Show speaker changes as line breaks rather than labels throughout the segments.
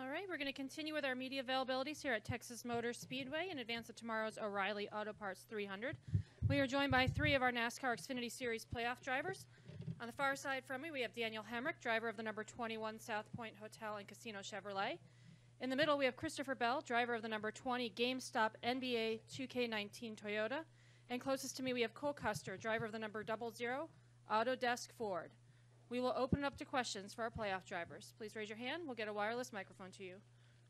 All right, we're going to continue with our media availabilities here at Texas Motor Speedway in advance of tomorrow's O'Reilly Auto Parts 300. We are joined by 3 of our NASCAR Xfinity Series playoff drivers. On the far side from me, we have Daniel Hemric, driver of the number 21 South Point Hotel and Casino Chevrolet. In the middle, we have Christopher Bell, driver of the number 20 GameStop NBA 2K19 Toyota. And closest to me, we have Cole Custer, driver of the number 00 Autodesk Ford. We will open it up to questions for our playoff drivers. Please raise your hand. We'll get a wireless microphone to you.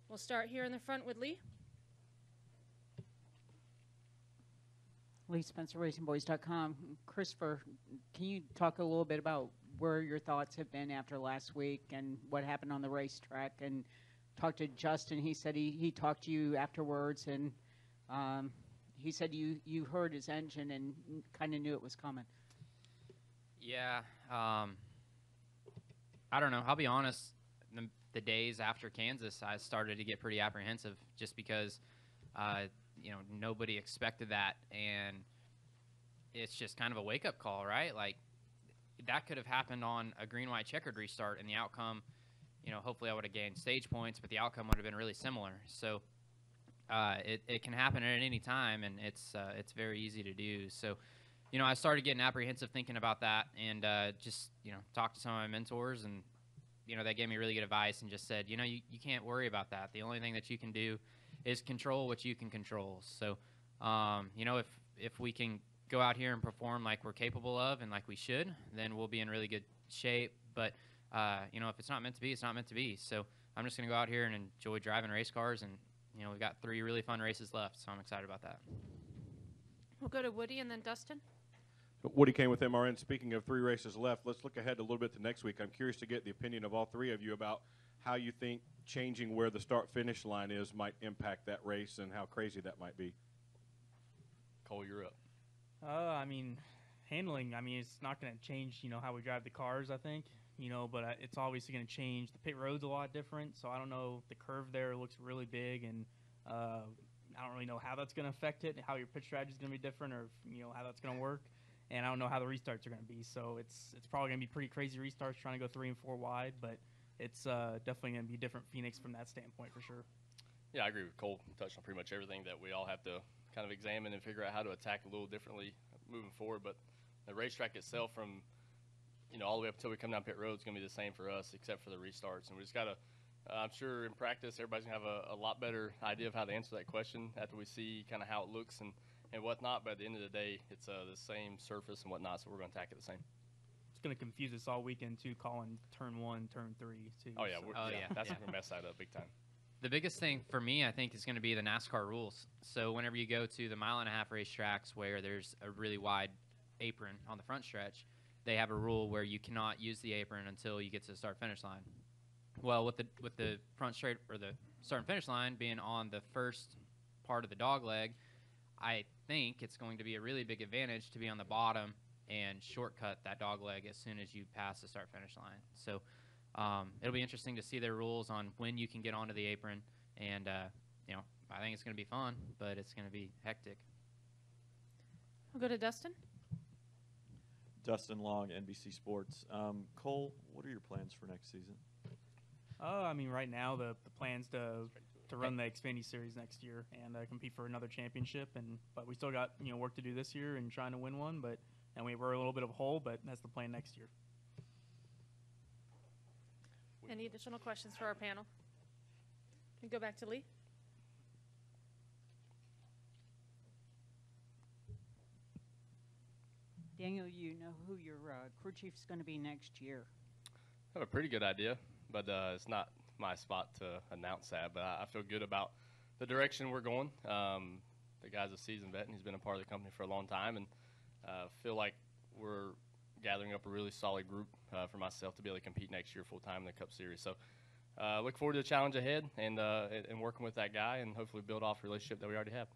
We'll start here in the front with Lee.
Lee Spencer, RacingBoys.com. Christopher, can you talk a little bit about where your thoughts have been after last week and what happened on the racetrack? And talk to Justin. He said he talked to you afterwards, and he said you heard his engine and kind of knew it was coming.
Yeah. I don't know. I'll be honest. The days after Kansas, I started to get pretty apprehensive just because, nobody expected that, and it's just kind of a wake-up call, right? Like, that could have happened on a green-white checkered restart, and the outcome, hopefully I would have gained stage points, but the outcome would have been really similar. So it can happen at any time, and it's very easy to do. So, I started getting apprehensive thinking about that, and just talked to some of my mentors, and they gave me really good advice and just said, you can't worry about that. The only thing that you can do is control what you can control. So, if we can go out here and perform like we're capable of and like we should, then we'll be in really good shape. But if it's not meant to be, it's not meant to be. So I'm just going to go out here and enjoy driving race cars, and we've got 3 really fun races left, so I'm excited about that.
We'll go to Woody and then Dustin.
Woody Kane with MRN. Speaking of 3 races left, let's look ahead a little bit to next week. I'm curious to get the opinion of all 3 of you about how you think changing where the start-finish line is might impact that race and how crazy that might be.
Cole, you're up.
Handling, it's not going to change, how we drive the cars, I think, but it's obviously going to change. The pit road's a lot different, so I don't know. The curve there looks really big, and I don't really know how that's going to affect it, how your pit strategy is going to be different, or how that's going to work. And I don't know how the restarts are going to be, so it's probably going to be pretty crazy restarts trying to go 3 and 4 wide, but it's definitely going to be a different Phoenix from that standpoint for sure.
Yeah, I agree with Cole. Touched on pretty much everything that we all have to kind of examine and figure out how to attack a little differently moving forward. But the racetrack itself, from all the way up until we come down pit road, is going to be the same for us, except for the restarts. And we just got to. I'm sure in practice, everybody's going to have a lot better idea of how to answer that question after we see kind of how it looks and whatnot. But at the end of the day, it's the same surface and whatnot, so we're going to attack it the same.
It's going to confuse us all weekend, too, calling turn 1, turn 3, too.
Oh, yeah.
So.
That's going to mess that up big time.
The biggest thing for me, I think, is going to be the NASCAR rules. So whenever you go to the 1.5 mile racetracks where there's a really wide apron on the front stretch, they have a rule where you cannot use the apron until you get to the start-finish line. Well, with the front straight or the start and finish line being on the first part of the dog leg, I think it's going to be a really big advantage to be on the bottom and shortcut that dog leg as soon as you pass the start-finish line. So it'll be interesting to see their rules on when you can get onto the apron, and I think it's going to be fun, but it's going to be hectic.
We'll go to Dustin.
Dustin Long, NBC Sports. Cole, what are your plans for next season?
Right now the plan's to run the Xfinity Series next year and compete for another championship, but we still got work to do this year and trying to win one. And we're a little bit of a hole, but that's the plan next year.
Any additional questions for our panel? We go back to Lee.
Daniel, you know who your crew chief is going to be next year?
I have a pretty good idea, but it's not my spot to announce that. But I feel good about the direction we're going. The guy's a seasoned vet, and he's been a part of the company for a long time, and feel like we're gathering up a really solid group for myself to be able to compete next year full-time in the Cup Series. So look forward to the challenge ahead and working with that guy and hopefully build off the relationship that we already have.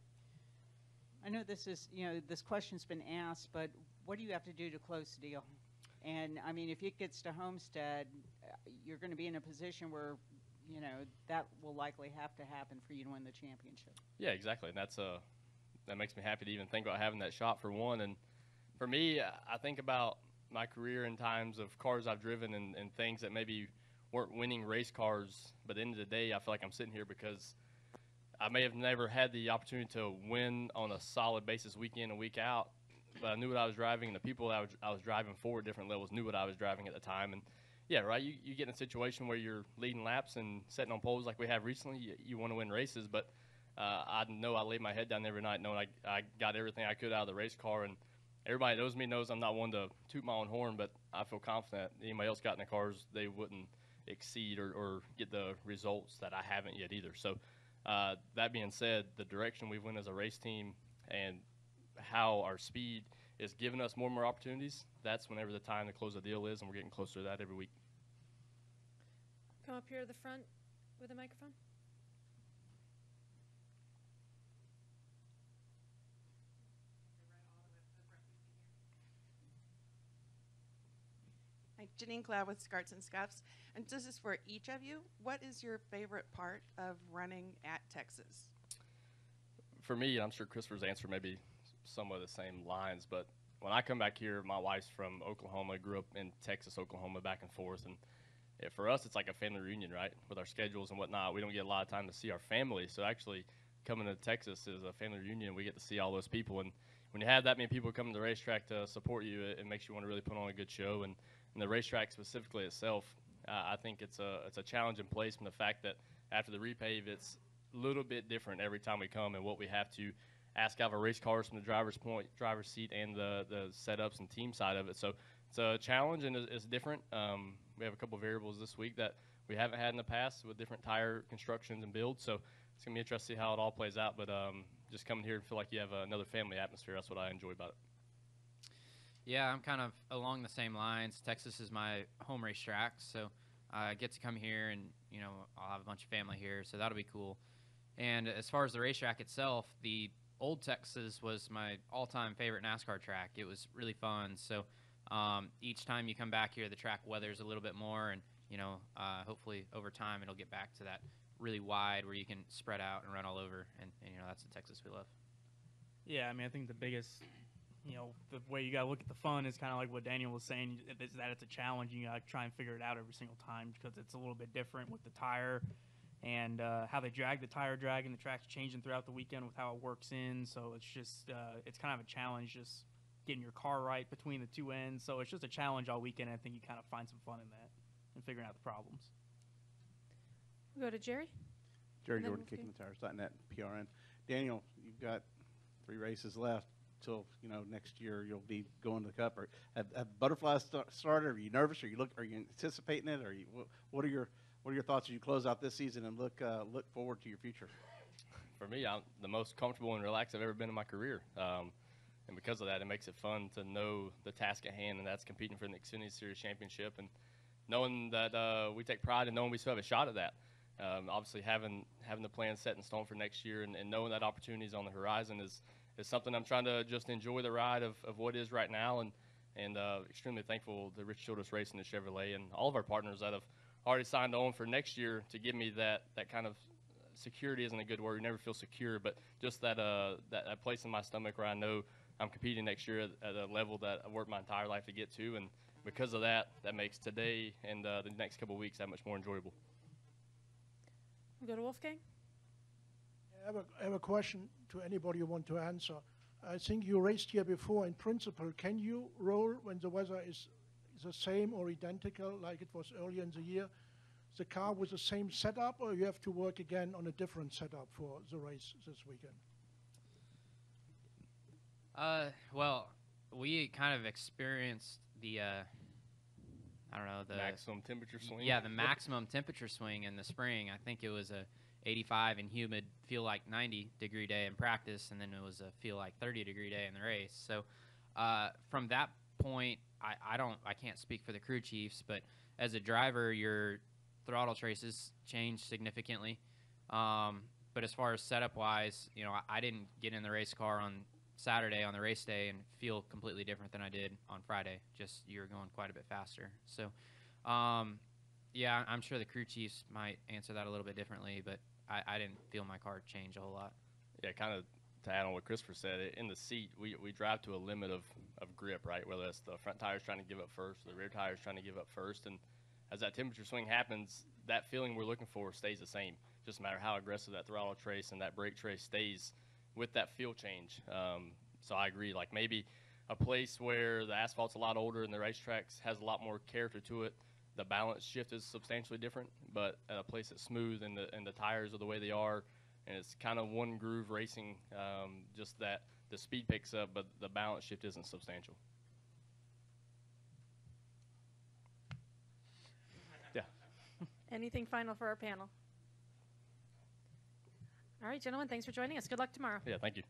I know this is, this question's been asked, but what do you have to do to close the deal? And, if it gets to Homestead, you're going to be in a position where, that will likely have to happen for you to win the championship.
Yeah, exactly. And that makes me happy to even think about having that shot for one. And for me, I think about my career in times of cars I've driven and things that maybe weren't winning race cars. But at the end of the day, I feel like I'm sitting here because I may have never had the opportunity to win on a solid basis week in and week out, but I knew what I was driving, and the people that I was driving for at different levels knew what I was driving at the time. And yeah, right, you get in a situation where you're leading laps and setting on poles like we have recently, you want to win races, but I know I laid my head down every night knowing I got everything I could out of the race car, and everybody that knows me knows I'm not one to toot my own horn, but I feel confident anybody else got in the cars, they wouldn't exceed or get the results that I haven't yet either. So that being said, the direction we went as a race team and how our speed is giving us more and more opportunities, that's whenever the time to close the deal is, and we're getting closer to that every week.
Come up here to the front with a microphone.
Hi, Janine Cloud with Scarts and Scuffs. And this is for each of you. What is your favorite part of running at Texas?
For me, I'm sure Christopher's answer may be somewhat the same lines, but when I come back here, my wife's from Oklahoma, grew up in Texas, Oklahoma, back and forth, and for us, it's like a family reunion, right? With our schedules and whatnot, we don't get a lot of time to see our family, so actually coming to Texas is a family reunion. We get to see all those people, and when you have that many people coming to the racetrack to support you, it makes you want to really put on a good show, and the racetrack specifically itself, I think it's a challenge in place from the fact that after the repave, it's a little bit different every time we come, and what we have to ask out of our race cars from the driver's seat, and the setups and team side of it. So it's a challenge, and it's different. We have a couple of variables this week that we haven't had in the past with different tire constructions and builds. So it's going to be interesting to see how it all plays out. But just coming here and feel like you have another family atmosphere, that's what I enjoy about it.
Yeah, I'm kind of along the same lines. Texas is my home racetrack, so I get to come here, and I'll have a bunch of family here, so that'll be cool. And as far as the racetrack itself, the Old Texas was my all-time favorite NASCAR track. It was really fun. So each time you come back here, the track weathers a little bit more, and hopefully over time it'll get back to that really wide where you can spread out and run all over, and that's the Texas we love.
Yeah, I mean, I think the biggest, the way you got to look at the fun is kind of like what Daniel was saying, is that it's a challenge. You got to try and figure it out every single time because it's a little bit different with the tire and how they drag the tire drag, and the track's changing throughout the weekend with how it works in. So it's just it's kind of a challenge just getting your car right between the two ends. So it's just a challenge all weekend. I think you kind of find some fun in that and figuring out the problems.
We'll go to Jerry.
Jerry Jordan, KickingTheTires.net, PRN. Daniel, you've got 3 races left till next year you'll be going to the Cup. Or have butterflies started? Are you nervous? Are you anticipating it? Or what are your thoughts as you close out this season and look forward to your future?
For me, I'm the most comfortable and relaxed I've ever been in my career. And because of that, it makes it fun to know the task at hand, and that's competing for the Xfinity Series Championship, and knowing that we take pride in knowing we still have a shot at that. Obviously, having the plan set in stone for next year and knowing that opportunity is on the horizon is something I'm trying to just enjoy the ride of what is right now, and extremely thankful to Rich Childress Racing and Chevrolet and all of our partners that have already signed on for next year to give me that kind of security. Isn't a good word. You never feel secure, but just that place in my stomach where I know I'm competing next year at a level that I've worked my entire life to get to, and because of that makes today and the next couple of weeks that much more enjoyable.
We'll go to Wolfgang.
I have a question to anybody you want to answer. I think you raced here before. In principle, can you roll when the weather is the same or identical like it was earlier in the year, the car with the same setup, or you have to work again on a different setup for the race this weekend?
Well, we kind of experienced the
maximum temperature swing.
Yeah, the maximum temperature swing in the spring. I think it was a 85 and humid, feel like 90-degree day in practice, and then it was a feel like 30-degree day in the race. So from that point, I can't speak for the crew chiefs, but as a driver, your throttle traces change significantly. But as far as setup-wise, I didn't get in the race car on Saturday on the race day and feel completely different than I did on Friday. Just you're going quite a bit faster. So, yeah, I'm sure the crew chiefs might answer that a little bit differently, but I didn't feel my car change a whole lot.
Yeah, kind of to add on what Christopher said, in the seat, we drive to a limit of grip, right? Whether it's the front tires trying to give up first, or the rear tires trying to give up first. And as that temperature swing happens, that feeling we're looking for stays the same. Just no matter how aggressive that throttle trace and that brake trace stays with that feel change. So I agree. Like maybe a place where the asphalt's a lot older and the racetracks has a lot more character to it, the balance shift is substantially different. But at a place that's smooth and the tires are the way they are, and it's kind of one groove racing, just that the speed picks up, but the balance shift isn't substantial. Yeah.
Anything final for our panel? All right, gentlemen, thanks for joining us. Good luck tomorrow.
Yeah, thank you.